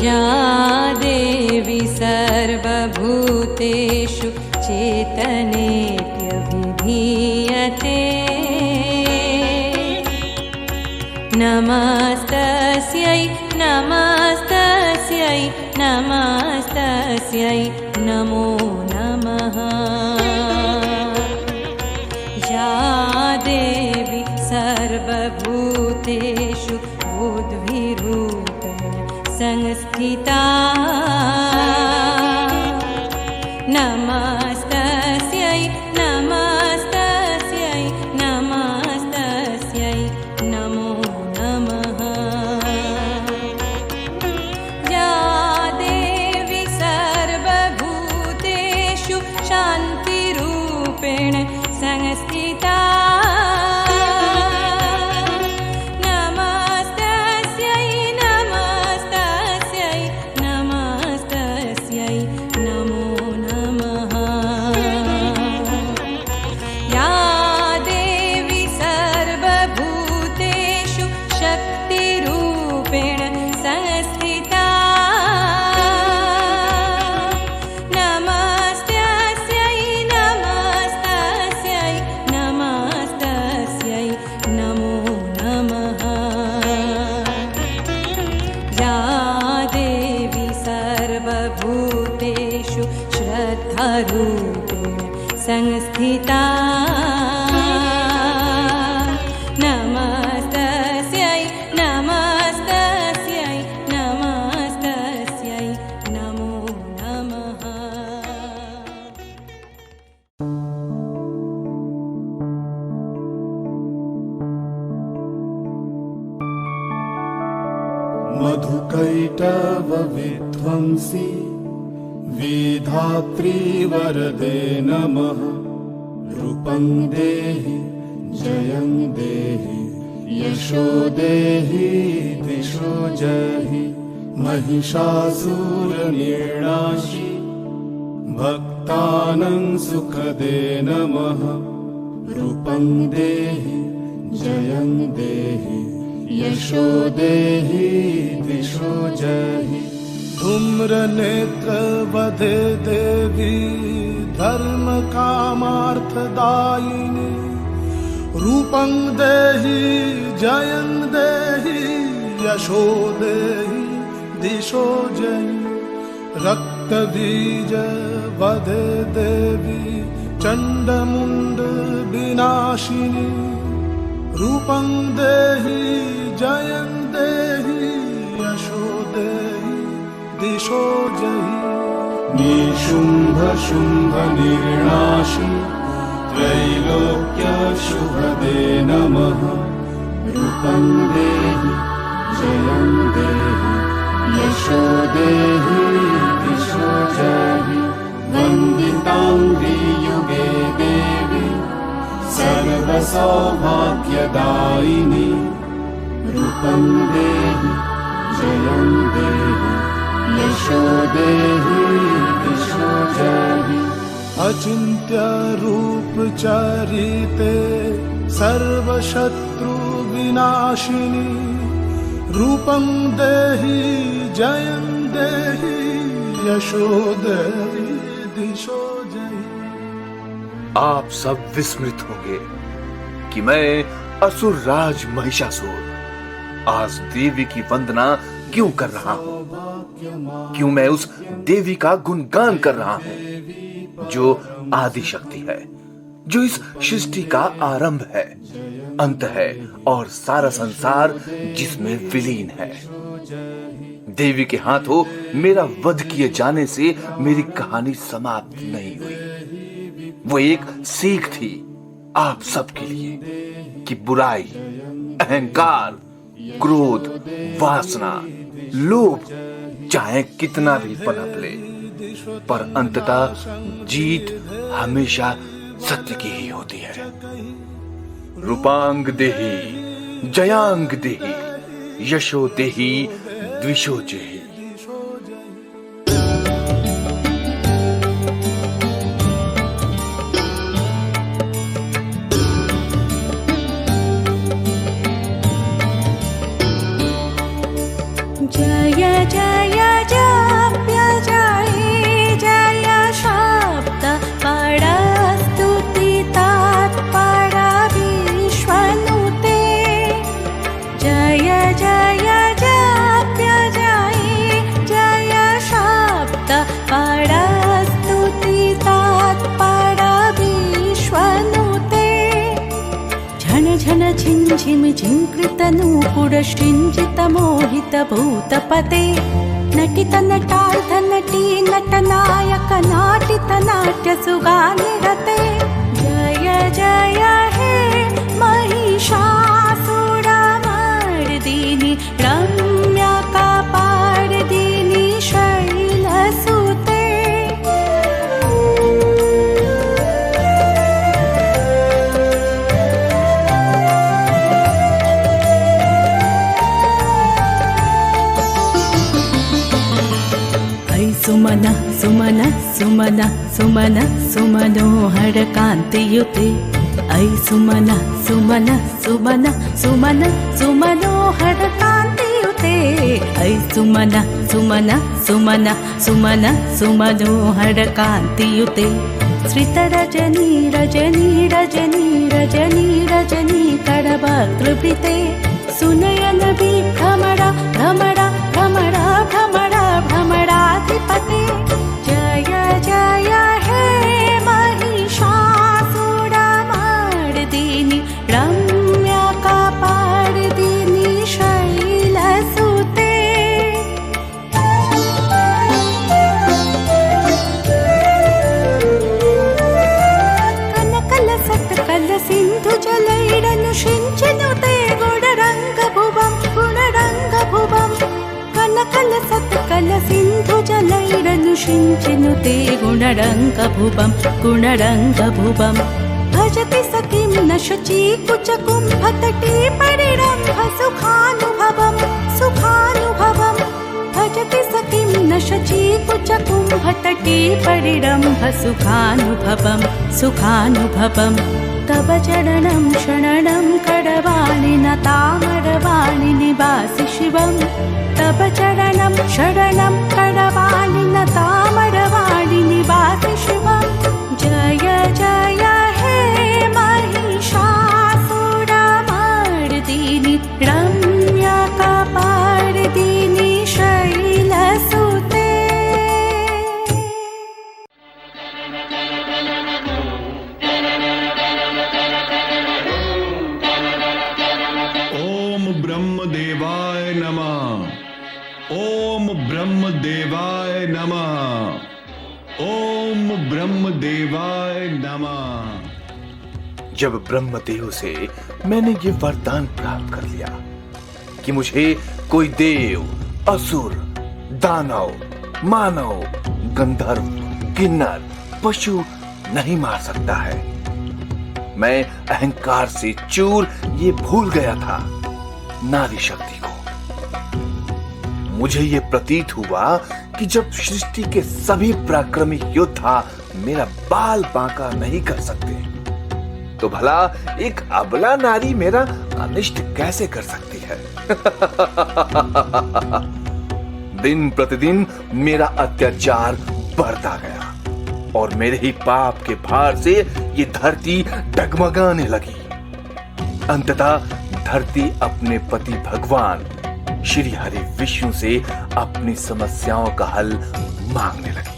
या देवी सर्वभूतेषु चेतनेत्यभिधीयते नमस्तस्यै नमस्तस्यै नमस्तस्यै नमो नमः। या देवी सर्वभूतेषु बुद्धिरूपेण संस्थिता नमस्तस्यै नमस्तस्यै नमस्तस्यै नमो नमः। या देवी सर्वभूतेषु शान्तिरूपेण संस्थिता सर्वभूतेषु श्रद्धारूपेण संस्थिता नमस्तस्यै नमस्तस्यै नमस्तस्यै नमो नमः। मधुकैटभ विध्वंसी विधात्री वरदे नमः। रूपं देहि जयं देहि यशो देहि दिशो जहि। महिषासुरनिर्णाशि भक्तानां सुखदे नमः। रूपं देहि जयं देहि यशो देहि दिशो जहि। धूम्रनेत्र वदे देवी धर्म कामार्थदायिनी। रूपं देहि जयं देहि यशो देहि दिशो जहि। रक्तबीज वदे देवी चण्डमुण्ड विनाशिनी। रूपं देहि जयं देहि यशो देहि दिशो जहि। निशुम्भ शुम्भ निर्णाशि त्रैलोक्य शुभदे नमः। रूपं देहि जयं देहि यशो देहि दिशो जहि। वन्दिताङ्घ्रि युगे देवी सर्वसौभाग्यदायिनी। रूपं देहि जयं देहि यशो देहि दिशो जहि। अचिन्त्य रूप चरिते सर्वशत्रु विनाशिनी। रूपं देहि जयं देहि यशो देहि दिशो जहि। आप सब विस्मृत होंगे कि मैं असुर राज महिषासुर आज देवी की वंदना क्यों कर रहा हूं, क्यों मैं उस देवी का गुणगान कर रहा हूं जो आदि शक्ति है, जो इस सृष्टि का आरंभ है, अंत है और सारा संसार जिसमें विलीन है। देवी के हाथों मेरा वध किए जाने से मेरी कहानी समाप्त नहीं हुई। वो एक सीख थी आप सबके लिए कि बुराई, अहंकार, क्रोध, वासना, लोभ चाहे कितना भी पनप ले, पर अंततः जीत हमेशा सत्य की ही होती है। रूपांग देहि जयांग देहि यशो देहि द्विषो जहि। जय जय पात पाडा स्तुतितात पाडा विश्वनुते झण झण झिं झिं झिंकृत नूपुर श्रिंजित मोहित भूतपते नटित नटार्थ नटी नटनायक नाटित नाट्य सुगानिरते जय जय हे महिषासुरमर्दिनि रम्या कापार्दिनि शैलसुते सुमन सुमन सुमन सुमन सुमनोहर कांतियुते ऐ सुमन सुमन सुमन सुमन सुमनोहर कांतियुते ऐ सुमन सुमन सुमन सुमन सुमनोहर कांतियुते श्रित रजनी रजनी रजनी रजनी रजनी करवक्त्रवृते सुनयन विभ्रमरा भ्रमरा भ्रमरा भ्रमरा भ्रमराधिपते जय जय हे महिषासुरमर्दिनि रम्या कापार्दिनि शैलसुते कनकल सत्कल सिन्धु जलैरनुषिञ्चनुते गुणरङ्गभुवं गुणरङ्गभुवं कनकल सत्कल सिन्धु जलैरनुषिञ्चनुते गुणरङ्गभुवं गुणरङ्गभुवं भजति सखीं न शुचि कुचकुम्भतटे परिरम्भ सुखानुभवं सुखानुभवं भजति सखीं न शुचि कुचकुम्भतटे परिरम्भ सुखानुभवं सुखानुभवं तव चरणं शरणं करवाणि न तामरवाणि निवासि शिवं तव चरणं शरणं करवाणि न तामरवाणि निवासि शिवं जय जय हे महिषासुरमर्दिनि रम्या कापार्दिनि शैलसुते ब्रह्मदेवाय नमः। ओम ब्रह्मदेवाय नमः। ओम ब्रह्मदेवाय नमः। जब ब्रह्मदेव से मैंने ये वरदान प्राप्त कर लिया कि मुझे कोई देव, असुर, दानव, मानव, गंधर्व, किन्नर, पशु नहीं मार सकता है, मैं अहंकार से चूर ये भूल गया था नारी शक्ति को। मुझे ये प्रतीत हुआ कि जब सृष्टि के सभी पराक्रमी योद्धा मेरा बाल बांका नहीं कर सकते, तो भला एक अबला नारी मेरा अनिष्ट कैसे कर सकती है। दिन प्रतिदिन मेरा अत्याचार बढ़ता गया और मेरे ही पाप के भार से ये धरती डगमगाने लगी। अंततः धरती अपने पति भगवान श्री हरि विष्णु से अपनी समस्याओं का हल मांगने लगी।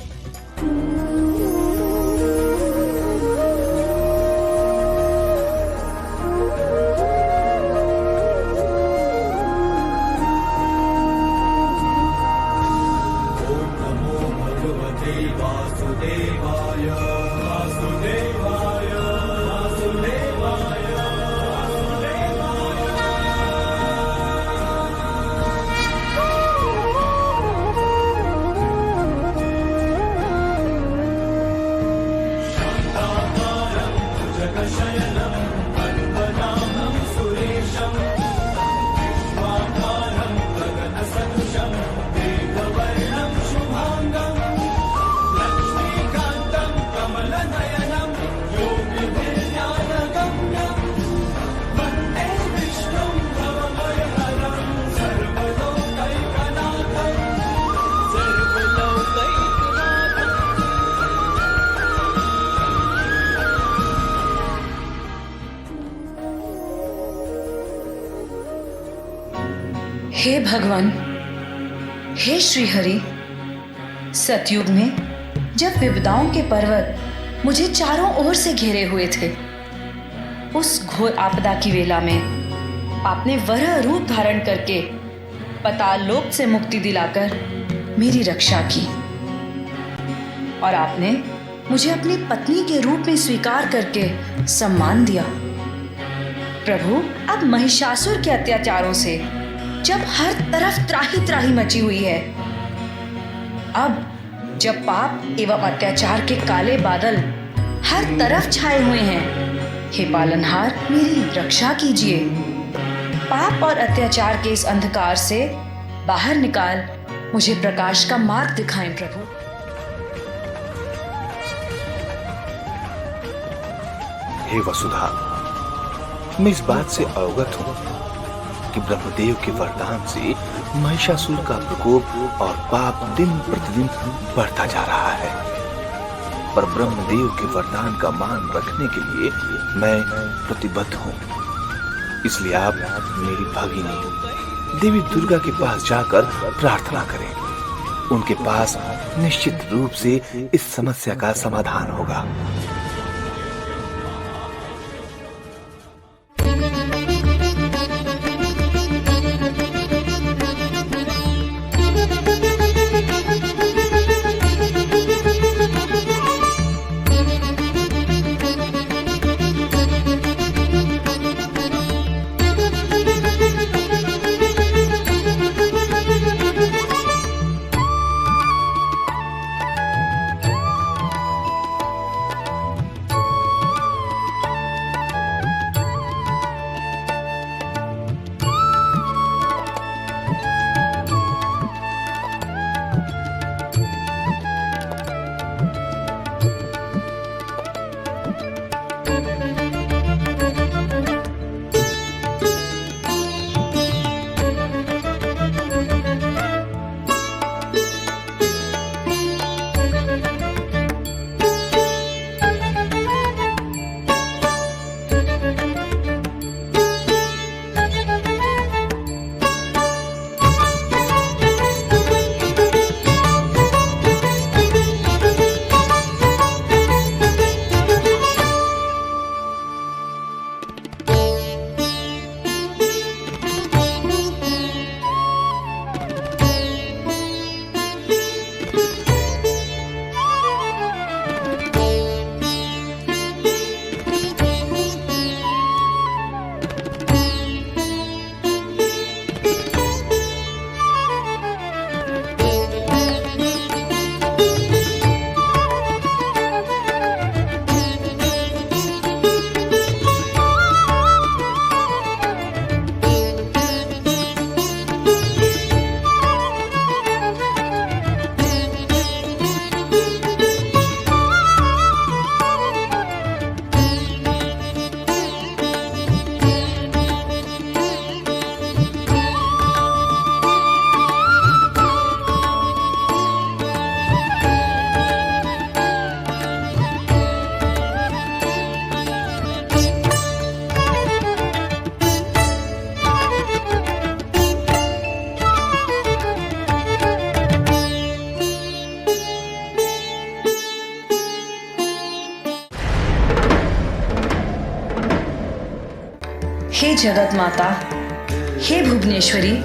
हे भगवान, हे श्री हरि, सतयुग में जब विपदाओं के पर्वत मुझे चारों ओर से घेरे हुए थे, उस घोर आपदा की वेला में आपने वरह रूप धारण करके पाताल लोक से मुक्ति दिलाकर मेरी रक्षा की और आपने मुझे अपनी पत्नी के रूप में स्वीकार करके सम्मान दिया। प्रभु, अब महिषासुर के अत्याचारों से जब हर तरफ त्राही त्राही मची हुई है, अब जब पाप एवं अत्याचार के काले बादल हर तरफ छाए हुए हैं, हे पालनहार, मेरी रक्षा कीजिए। पाप और अत्याचार के इस अंधकार से बाहर निकाल मुझे प्रकाश का मार्ग दिखाएं प्रभु। हे वसुधा, मैं इस बात से अवगत हूं कि ब्रह्मदेव के वरदान से महिषासुर का प्रकोप और पाप दिन प्रतिदिन बढ़ता जा रहा है, पर ब्रह्मदेव के वरदान का मान रखने के लिए मैं प्रतिबद्ध हूं। इसलिए आप मेरी भगिनी देवी दुर्गा के पास जाकर प्रार्थना करें। उनके पास निश्चित रूप से इस समस्या का समाधान होगा। हे जगत माता, हे भुवनेश्वरी,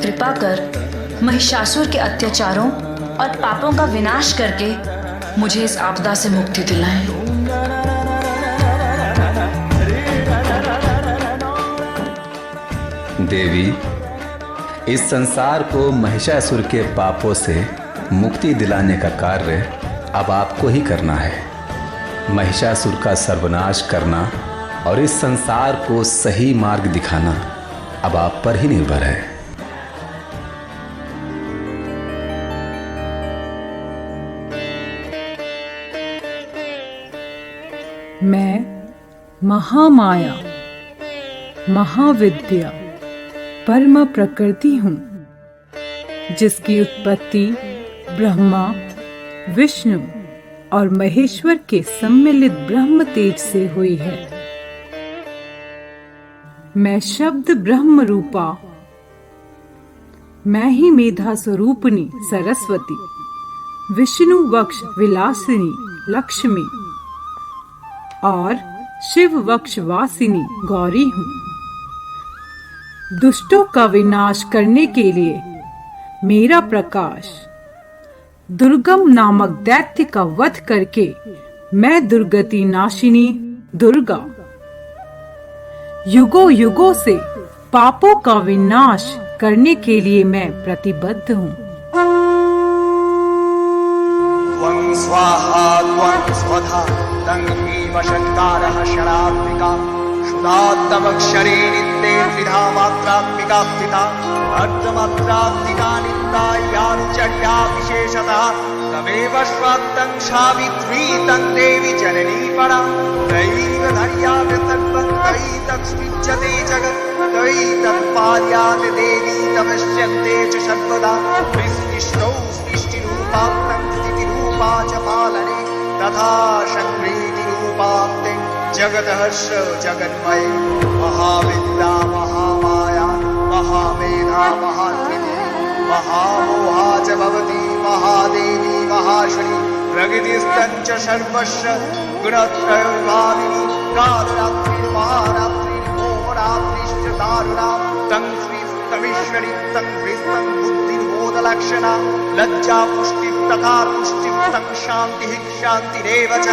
कृपा कर महिषासुर के अत्याचारों और पापों का विनाश करके मुझे इस आपदा से मुक्ति दिलाएं। देवी, इस संसार को महिषासुर के पापों से मुक्ति दिलाने का कार्य अब आपको ही करना है। महिषासुर का सर्वनाश करना और इस संसार को सही मार्ग दिखाना अब आप पर ही निर्भर है। मैं महामाया, महाविद्या, परम प्रकृति हूँ, जिसकी उत्पत्ति ब्रह्मा, विष्णु और महेश्वर के सम्मिलित ब्रह्म तेज से हुई है। मैं शब्द ब्रह्म रूपा, मैं ही मेधा स्वरूपिणी सरस्वती विष्णु वक्ष विलासिनी लक्ष्मी और शिव वक्ष वासिनी गौरी हूँ। दुष्टों का विनाश करने के लिए मेरा प्रकाश, दुर्गम नामक दैत्य का वध करके मैं दुर्गति नाशिनी दुर्गा युगों युगों से पापों का विनाश करने के लिए मैं प्रतिबद्ध हूँ। त्वं स्वाहा त्वं स्वधा तं भीमशङ्कारः शरात्मिका शुद्धात्मक्षरे नित्ये द्विधा मात्रात्मिका स्थिता अर्धमात्रात्मिका नित्या याचर्या विशेषतः तमेव स्वात्तं सावित्री तं देवी जननी परा दैव धैर्याव्यतर्पं तैतत्स्विज्यते जगत् तैतत्पार्यात् देवी तमस्यन्ते च सर्वदा विशिष्टौ सृष्टिरूपात्तं स्थितिरूपा च पालने तथा संप्रीतिरूपान्ते जगतः जगन्मये महाविद्या महामाया महामेधा महात्मिनी महामोहा च भवती महादेवी महाश्री प्रकृतिस्तञ्च सर्वस्य गुणत्रयभाविनी कालरात्रिर्महारात्रिर्मोहरात्रिश्च दारुणा तं श्रीस्तमीश्वरी तं ह्रीस्तं बुद्धिर्बोधलक्षणा लज्जा पुष्टिः तथा पुष्टिः तं शान्तिः शान्तिरेव च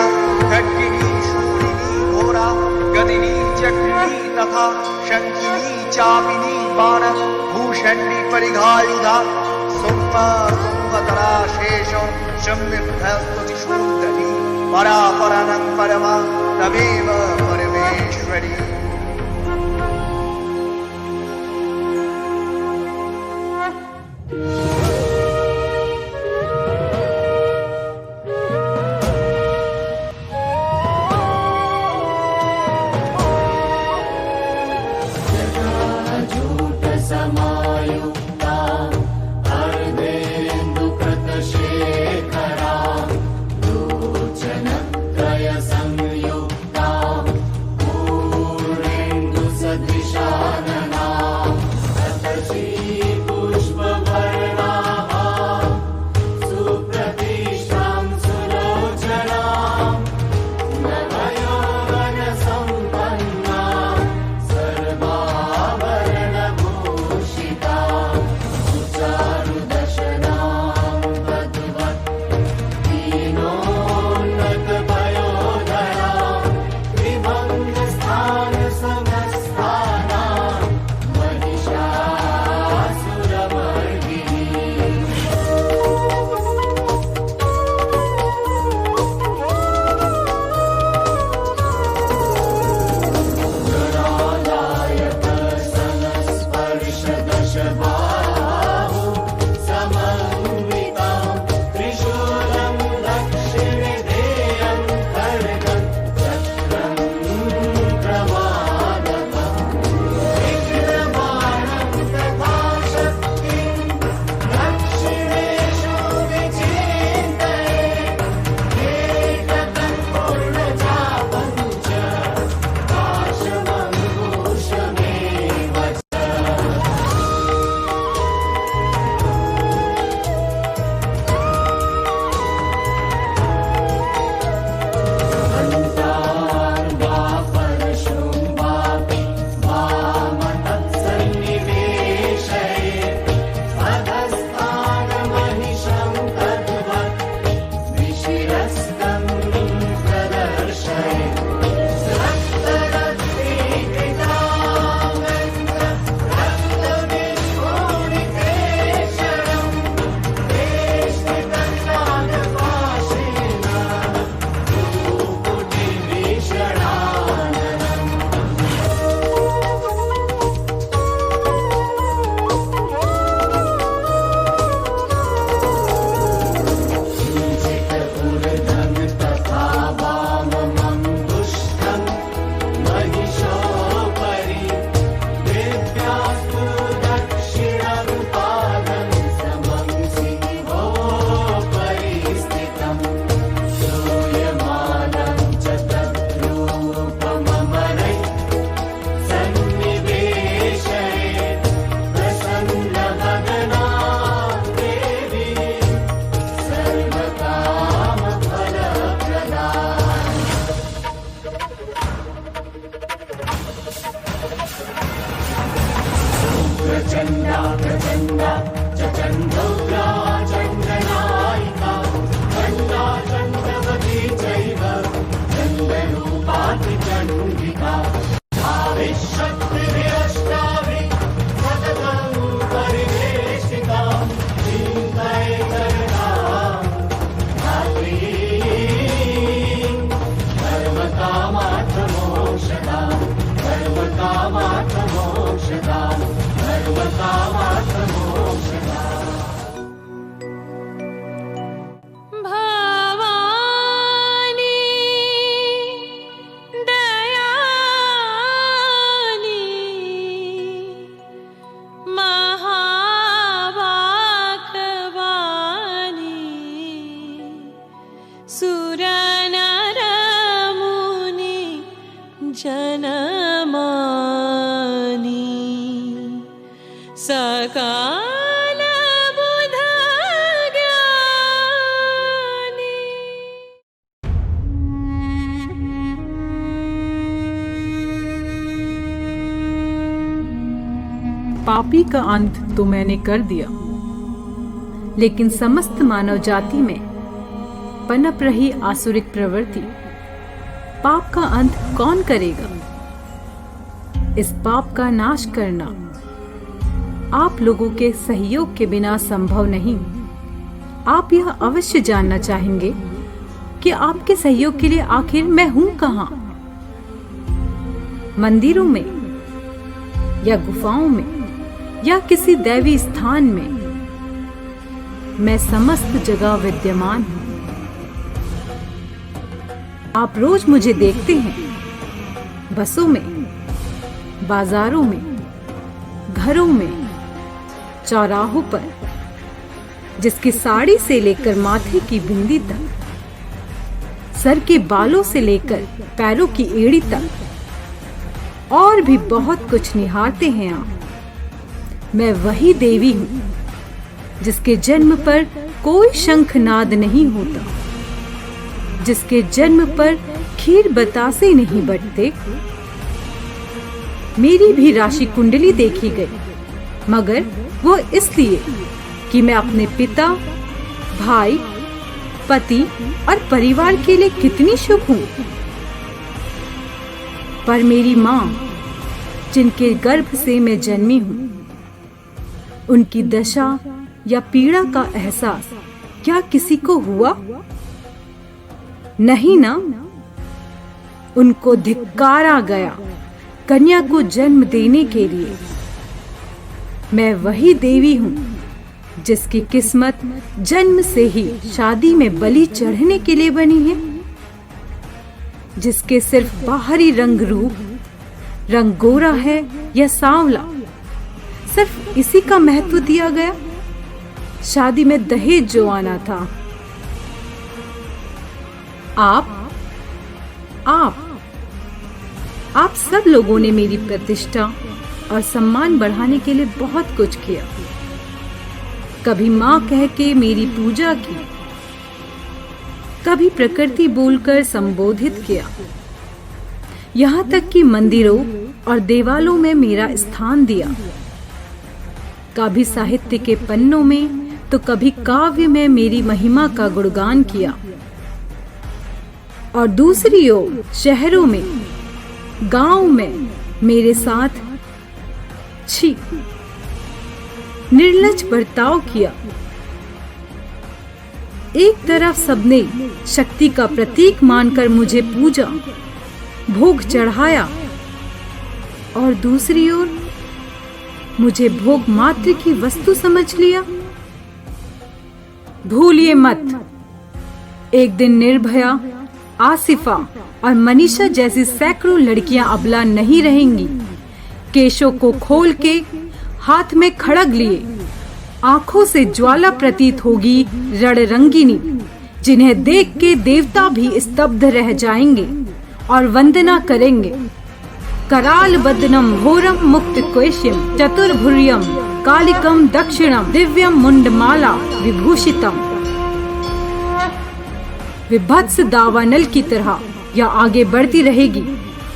खड्गिनी शूलिनी घोरा गदिनी चक्रिणी तथा शङ्खिनी चापिनी बाण भूषणी परिघायुधा सुम्मा सुम्भतरा शेषो शम्यर्थस्तुतिशूदरी परापरनं परमा तमेव परमेश्वरी। पापी का अंत तो मैंने कर दिया, लेकिन समस्त मानव जाति में पनप रही आसुरिक प्रवृत्ति, पाप का अंत कौन करेगा? इस पाप का नाश करना आप लोगों के सहयोग के बिना संभव नहीं। आप यह अवश्य जानना चाहेंगे कि आपके सहयोग के लिए आखिर मैं हूं कहां? मंदिरों में या गुफाओं में या किसी दैवी स्थान में, मैं समस्त जगह विद्यमान हूं। आप रोज मुझे देखते हैं, बसों में, बाजारों में, घरों में, चौराहों पर, जिसकी साड़ी से लेकर माथे की बिंदी तक, सर के बालों से लेकर पैरों की एड़ी तक, और भी बहुत कुछ निहारते हैं आप। मैं वही देवी हूं जिसके जन्म पर कोई शंखनाद नहीं होता, जिसके जन्म पर खीर बतासे नहीं बटते। मेरी भी राशि कुंडली देखी गई, मगर वो इसलिए कि मैं अपने पिता, भाई, पति और परिवार के लिए कितनी शुभ हूं। पर मेरी मां, जिनके गर्भ से मैं जन्मी हूं, उनकी दशा या पीड़ा का एहसास क्या किसी को हुआ? नहीं ना। उनको धिक्कारा गया कन्या को जन्म देने के लिए। मैं वही देवी हूं जिसकी किस्मत जन्म से ही शादी में बलि चढ़ने के लिए बनी है, जिसके सिर्फ बाहरी रंग गोरा है या सांवला, सिर्फ इसी का महत्व दिया गया। शादी में दहेज जो आना था, आप सब लोगों ने मेरी प्रतिष्ठा और सम्मान बढ़ाने के लिए बहुत कुछ किया। कभी मां कह के मेरी पूजा की, कभी प्रकृति बोलकर संबोधित किया, यहाँ तक कि मंदिरों और देवालों में मेरा स्थान दिया। कभी साहित्य के पन्नों में तो कभी काव्य में मेरी महिमा का गुणगान किया, और दूसरी ओर शहरों में, गांव में मेरे साथ निर्लज बर्ताव किया। एक तरफ सबने शक्ति का प्रतीक मानकर मुझे पूजा, भोग चढ़ाया, और दूसरी ओर मुझे भोग मात्र की वस्तु समझ लिया। भूलिए मत, एक दिन निर्भया, आसिफा और मनीषा जैसी सैकड़ों लड़कियां अबला नहीं रहेंगी। केशों को खोल के, हाथ में खड़ग लिए, आंखों से ज्वाला प्रतीत होगी रणरंगिनी, जिन्हें देख के देवता भी स्तब्ध रह जाएंगे और वंदना करेंगे। कराल बदनम घोरम मुक्त क्वेश्यम चतुर्भुर्यम कालिकम दक्षिणम दिव्यम मुंडमाला विभूषितम। विभत्स दावानल की तरह यह आगे बढ़ती रहेगी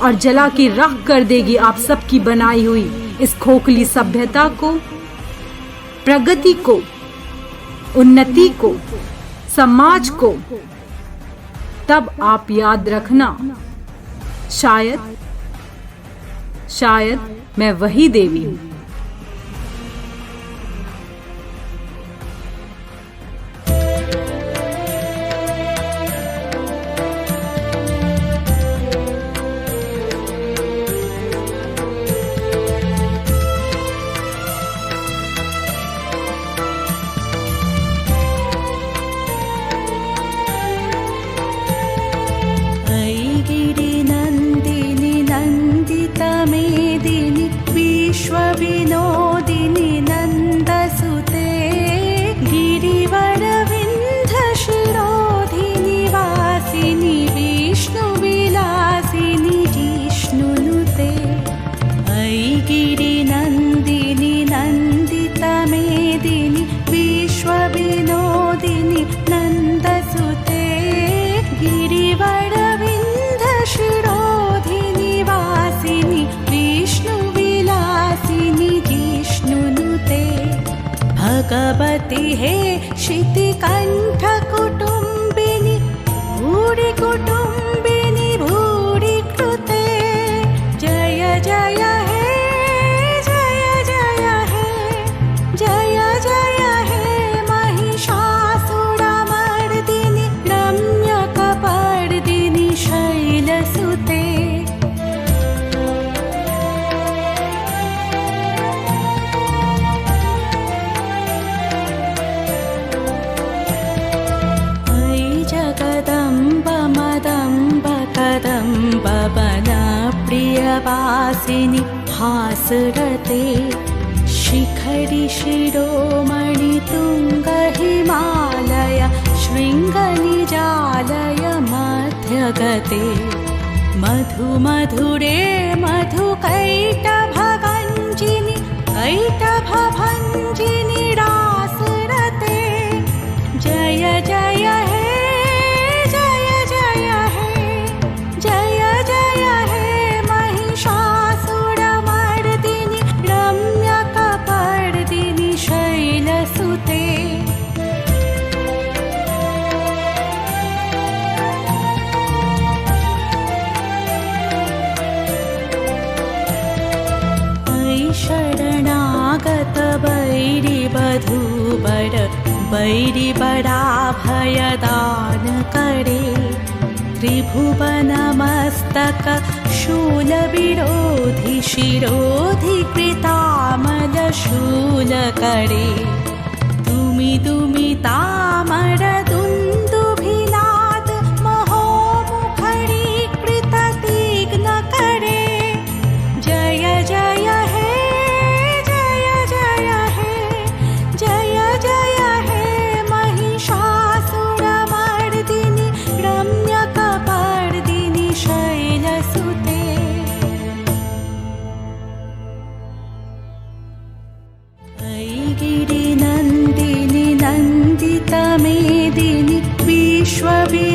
और जला के राख कर देगी आप सबकी बनाई हुई इस खोखली सभ्यता को, प्रगति को, उन्नति को, समाज को। तब आप याद रखना, शायद मैं वही देवी हूं। ऐगिरि नन्दिनि नन्दिता मेदिनि विश्वविख्याता स्तुति हे शितिकण्ठ कुटुम्बिनि भूरि कुटुम्बिनि भूरि कृते जय जय हे जय जय हे जय जय हे महिषासुरमर्दिनि रम्यकपर्दिनि शैलसुते जगदम्ब मदम्ब कदम्ब वनप्रियवासिनि हासरते शिखरि शिरोमणि तुङ्ग हिमालय शृङ्गनिजालय मध्यगते मधु मधुरे मधुकैटभगञ्जिनि कैटभभञ्जिनि रासरते जय जय हे जय जय हे जय जय हे महिषासुरमर्दिनि रम्यकपर्दिनि शैलसुते शरणागत बैरिबधूबर बैरिबराभयदान करे त्रिभुवनमस्तक शूलविरोधि शिरोधि कृतामल शूल करे तुमि तुमि तामर दुन्दुभिनाद महोमुखरी कृततीग्न करे जय जय हे जय जय हे जय जय हे महिषासुरमर्दिनि रम्यकपर्दिनि शैलसुते ऐगिरिनन्दिनि नन्दितमेदिनि विश्ववि